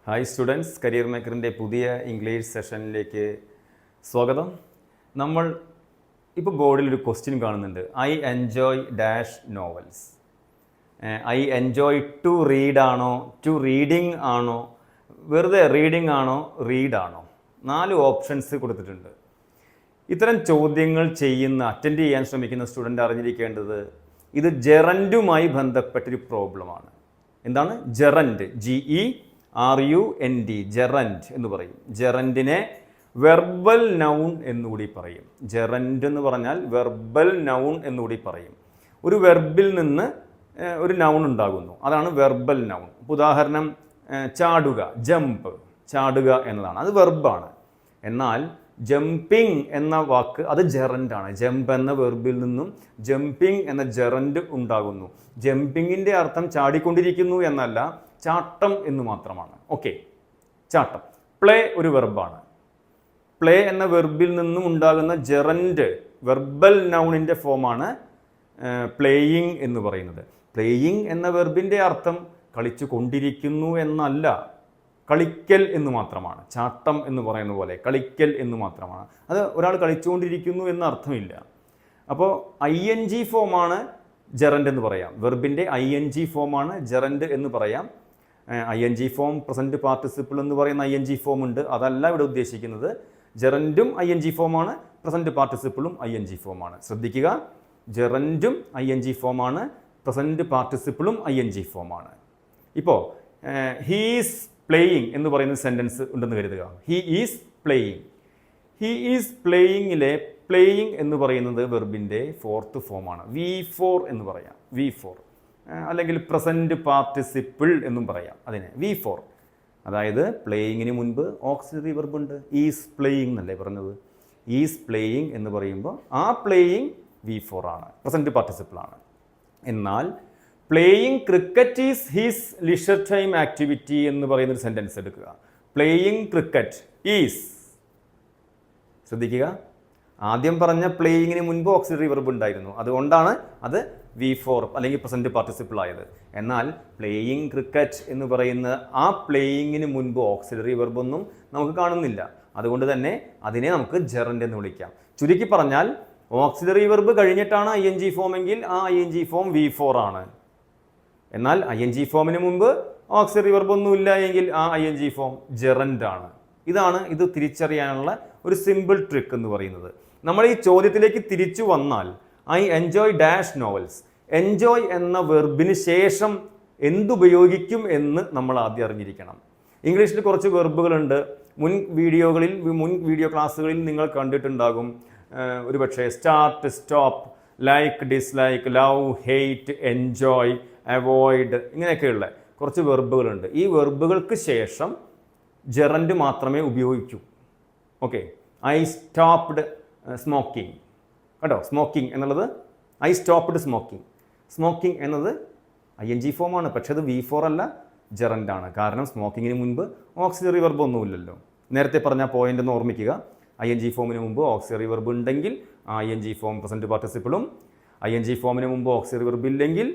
Hi students, career മേക്കറിൻ്റെ പുതിയ English സെഷനിലേക്ക് സ്വാഗതം. നമ്മൾ ഇപ്പോൾ ബോർഡിൽ ഒരു ക്വസ്റ്റ്യൻ കാണുന്നുണ്ട്. I enjoy dash novels. I enjoy to read ആണോ, ടു റീഡിങ് ആണോ, വെറുതെ റീഡിങ് ആണോ, റീഡാണോ? 4 ഓപ്ഷൻസ് കൊടുത്തിട്ടുണ്ട്. ഇത്തരം ചോദ്യങ്ങൾ അറ്റൻഡ് ചെയ്യാൻ ശ്രമിക്കുന്ന സ്റ്റുഡൻ്റ് അറിഞ്ഞിരിക്കേണ്ടത് ഇത് ജെറൻറ്റുമായി ബന്ധപ്പെട്ടൊരു പ്രോബ്ലമാണ്. എന്താണ് ജെറൻറ്റ്? GERUND, ജെറൻറ്റ് എന്ന് പറയും. ജെറൻറ്റിനെ വെർബൽ നൗൺ എന്നുകൂടി പറയും. ജെറൻറ്റ് എന്ന് പറഞ്ഞാൽ വെർബൽ നൗൺ എന്നുകൂടി പറയും. ഒരു വെർബിൽ നിന്ന് ഒരു നൗൺ ഉണ്ടാകുന്നു, അതാണ് വെർബൽ നൗൺ. ഉദാഹരണം ചാടുക, ജമ്പ്, ചാടുക എന്നതാണ്, അത് വെർബാണ്. എന്നാൽ ജമ്പിങ് എന്ന വാക്ക് അത് ജെറൻറ്റാണ്. ജമ്പ് എന്ന വെർബിൽ നിന്നും ജമ്പിങ് എന്ന ജെറൻറ്റ് ഉണ്ടാകുന്നു. ജമ്പിങ്ങിൻ്റെ അർത്ഥം ചാടിക്കൊണ്ടിരിക്കുന്നു എന്നല്ല, ചാട്ടം എന്ന് മാത്രമാണ്. ഓക്കെ, ചാട്ടം. പ്ലേ ഒരു വെർബാണ്. പ്ലേ എന്ന വെർബിൽ നിന്നും ഉണ്ടാകുന്ന ജെറൻറ്റ് വെർബൽ നൗണിൻ്റെ ഫോമാണ് പ്ലേയിങ് എന്ന് പറയുന്നത്. പ്ലേയിങ് എന്ന വെർബിൻ്റെ അർത്ഥം കളിച്ചു കൊണ്ടിരിക്കുന്നു എന്നല്ല, കളിക്കൽ എന്ന് മാത്രമാണ്. ചാട്ടം എന്ന് പറയുന്ന പോലെ കളിക്കൽ എന്ന് മാത്രമാണ്. അത് ഒരാൾ കളിച്ചുകൊണ്ടിരിക്കുന്നു എന്ന അർത്ഥമില്ല. അപ്പോൾ ING ഫോമാണ് ജെറൻറ്റ് എന്ന് പറയാം. വെർബിൻ്റെ ING ഫോമാണ് ജെറൻറ്റ് എന്ന് പറയാം. ING ഫോം പ്രസൻറ്റ് പാർട്ടിസിപ്പിൾ എന്ന് പറയുന്ന ING ഫോം ഉണ്ട്, അതല്ല ഇവിടെ ഉദ്ദേശിക്കുന്നത്. ജെറൻറ്റും ING ഫോമാണ്, പ്രസൻറ്റ് പാർട്ടിസിപ്പിളും ING ഫോമാണ്. ശ്രദ്ധിക്കുക, ജെറൻറ്റും ING ഫോമാണ്, പ്രസൻറ്റ് പാർട്ടിസിപ്പിളും ING ഫോമാണ്. ഇപ്പോൾ ഹീസ് പ്ലേയിങ് എന്ന് പറയുന്ന സെൻറ്റൻസ് ഉണ്ടെന്ന് കരുതുക. He is playing. He is പ്ലേയിങ്ങിലെ പ്ലേയിങ് എന്ന് പറയുന്നത് വെർബിൻ്റെ 4th ഫോമാണ്. V4 എന്ന് പറയാം. V4 അല്ലെങ്കിൽ പ്രസൻറ്റ് പാർട്ടിസിപ്പിൾ എന്നും പറയാം അതിനെ. V4 അതായത് പ്ലേയിങ്ങിന് മുൻപ് ഓക്സിലറി വെർബ് ഉണ്ട്. ഈസ് പ്ലേയിങ് എന്നല്ലേ പറഞ്ഞത്. ഈസ് പ്ലേയിങ് എന്ന് പറയുമ്പോൾ ആ പ്ലേയിങ് V4 ആണ്, പ്രസൻറ്റ് പാർട്ടിസിപ്പിൾ ആണ്. എന്നാൽ playing cricket is his leisure time activity എന്ന് പറയുന്നൊരു സെൻറ്റൻസ് എടുക്കുക. പ്ലേയിങ് ക്രിക്കറ്റ് ഈസ്, ശ്രദ്ധിക്കുക, ആദ്യം പറഞ്ഞ പ്ലേയിങ്ങിന് മുൻപ് ഓക്സിലറി വെർബ് ഉണ്ടായിരുന്നു, അതുകൊണ്ടാണ് അത് V4 അല്ലെങ്കിൽ പ്രസൻറ്റ് പാർട്ടിസിപ്പിൾ ആയത്. എന്നാൽ പ്ലേയിങ് ക്രിക്കറ്റ് എന്ന് പറയുന്ന ആ പ്ലേയിങ്ങിന് മുൻപ് ഓക്സിലറി വെർബൊന്നും നമുക്ക് കാണുന്നില്ല. അതുകൊണ്ട് തന്നെ അതിനെ നമുക്ക് ജെറൻറ്റ് എന്ന് വിളിക്കാം. ചുരുക്കി പറഞ്ഞാൽ ഓക്സിലറി വെർബ് കഴിഞ്ഞിട്ടാണ് ING ഫോം എങ്കിൽ ആ ING ഫോം V4 ആണ്. എന്നാൽ ING ഫോമിന് മുമ്പ് ഓക്സിലറി വെർബ് ഒന്നും ഇല്ല എങ്കിൽ ആ ING ഫോം ജെറൻറ്റ് ആണ്. ഇത് തിരിച്ചറിയാനുള്ള ഒരു സിമ്പിൾ ട്രിക്ക് എന്ന് പറയുന്നത്. നമ്മൾ ഈ ചോദ്യത്തിലേക്ക് തിരിച്ചു വന്നാൽ I enjoy dash novels, enjoy എന്ന വെർബിന് ശേഷം എന്തുപയോഗിക്കും എന്ന് നമ്മൾ ആദ്യം അറിഞ്ഞിരിക്കണം. ഇംഗ്ലീഷിൽ കുറച്ച് വെർബുകളുണ്ട്. മുൻ വീഡിയോ ക്ലാസ്സുകളിൽ നിങ്ങൾ കണ്ടിട്ടുണ്ടാകും. ഒരുപക്ഷെ start, stop, like, dislike, love, hate, enjoy, avoid, ഇങ്ങനെയൊക്കെയുള്ള കുറച്ച് വെർബുകളുണ്ട്. ഈ വെർബുകൾക്ക് ശേഷം ജെറൻറ്റ് മാത്രമേ ഉപയോഗിക്കൂ. ഓക്കെ, ഐ സ്റ്റോപ്ഡ് സ്മോക്കിംഗ്, കേട്ടോ. സ്മോക്കിംഗ് എന്നുള്ളത് ഐ സ്റ്റോപ്ഡ് സ്മോക്കിംഗ്. സ്മോക്കിംഗ് എന്നത് ING ഫോമാണ്, പക്ഷേ അത് V4 അല്ല, ജെറൻറ്റ് ആണ്. കാരണം സ്മോക്കിങ്ങിന് മുൻപ് ഓക്സിലറി വെർബ് ഒന്നുമില്ലല്ലോ. നേരത്തെ പറഞ്ഞ പോയിന്റ് ഒന്ന് ഓർമ്മിക്കുക. ING ഫോമിന് മുമ്പ് ഓക്സിലറി വെർബ് ഉണ്ടെങ്കിൽ ING ഫോം പ്രസൻറ്റ് പാർട്ടിസിപ്പിളും, ING ഫോമിന് മുമ്പ് ഓക്സിലറി വെർബ് ഇല്ലെങ്കിൽ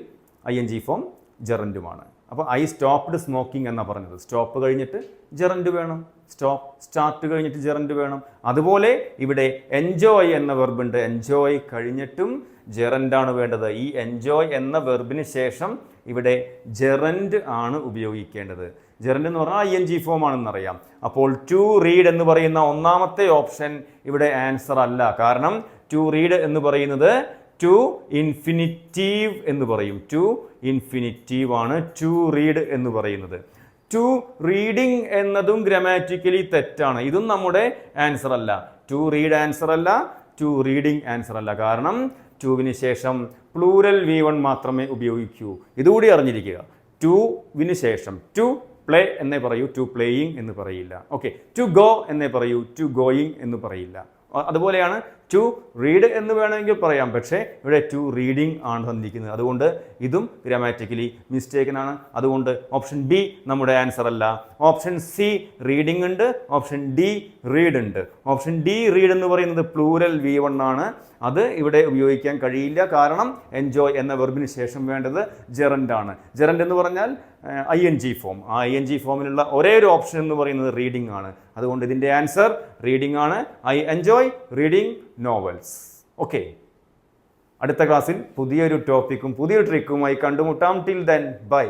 ING ഫോം ജെറൻറ്റുമാണ്. അപ്പോൾ ഐ സ്റ്റോപ്ഡ് സ്മോക്കിംഗ് എന്നാണ് പറഞ്ഞത്. സ്റ്റോപ്പ് കഴിഞ്ഞിട്ട് ജെറൻറ്റ് വേണം, സ്റ്റാർട്ട് കഴിഞ്ഞിട്ട് ജെറൻറ്റ് വേണം. അതുപോലെ ഇവിടെ എൻജോയ് എന്ന വെർബുണ്ട്. എൻജോയ് കഴിഞ്ഞിട്ടും ജെറൻറ്റാണ് വേണ്ടത്. ഈ എൻജോയ് എന്ന വെർബിന് ശേഷം ഇവിടെ ജെറൻറ്റ് ആണ് ഉപയോഗിക്കേണ്ടത്. ജെറൻറ്റ് എന്ന് പറഞ്ഞാൽ ING ഫോം ആണെന്നറിയാം. അപ്പോൾ ടു റീഡ് എന്ന് പറയുന്ന ഒന്നാമത്തെ ഓപ്ഷൻ ഇവിടെ ആൻസർ അല്ല. കാരണം ടു റീഡ് എന്ന് പറയുന്നത് ടു ഇൻഫിനിറ്റീവ് എന്ന് പറയും. ടു ഇൻഫിനിറ്റീവ് ആണ് ടു റീഡ് എന്ന് പറയുന്നത്. ടു റീഡിങ് എന്നതും ഗ്രാമാറ്റിക്കലി തെറ്റാണ്. ഇതും നമ്മുടെ ആൻസർ അല്ല. ടു റീഡ് ആൻസർ അല്ല, ടു റീഡിങ് ആൻസർ അല്ല. കാരണം ടുവിന് ശേഷം പ്ലൂരൽ V1 മാത്രമേ ഉപയോഗിക്കൂ. ഇതുകൂടി അറിഞ്ഞിരിക്കുക. ടുവിന് ശേഷം ടു പ്ലേ എന്നേ പറയൂ, ടു പ്ലേയിങ് എന്ന് പറയില്ല. ഓക്കെ, ടു ഗോ എന്നേ പറയൂ, ടു ഗോയിങ് എന്ന് പറയില്ല. അതുപോലെയാണ് ടു റീഡ് എന്ന് വേണമെങ്കിൽ പറയാം, പക്ഷേ ഇവിടെ ടു റീഡിംഗ് ആണ് തന്നിരിക്കുന്നത്. അതുകൊണ്ട് ഇതും ഗ്രാമാറ്റിക്കലി മിസ്റ്റേക്കൻ ആണ്. അതുകൊണ്ട് ഓപ്ഷൻ ബി നമ്മുടെ ആൻസർ അല്ല. ഓപ്ഷൻ സി റീഡിംഗ് ഉണ്ട്, ഓപ്ഷൻ ഡി റീഡ് ഉണ്ട്. ഓപ്ഷൻ ഡി റീഡ് എന്ന് പറയുന്നത് പ്ലൂരൽ V1 ആണ്. അത് ഇവിടെ ഉപയോഗിക്കാൻ കഴിയില്ല, കാരണം എൻജോയ് എന്ന വെർബിന് ശേഷം വേണ്ടത് ജെറൻഡ് ആണ്. ജെറൻഡ് എന്ന് പറഞ്ഞാൽ ING ഫോം. ആ ING ഫോമിലുള്ള ഒരേ ഒരു ഓപ്ഷൻ എന്ന് പറയുന്നത് റീഡിംഗ് ആണ്. അതുകൊണ്ട് ഇതിൻ്റെ ആൻസർ റീഡിംഗ് ആണ്. I enjoy reading novels. Okay, അടുത്ത ക്ലാസ്സിൽ പുതിയൊരു ടോപ്പിക്കും പുതിയൊരു ട്രിക്കുമായി കണ്ടുമുട്ടാം. Till then bye.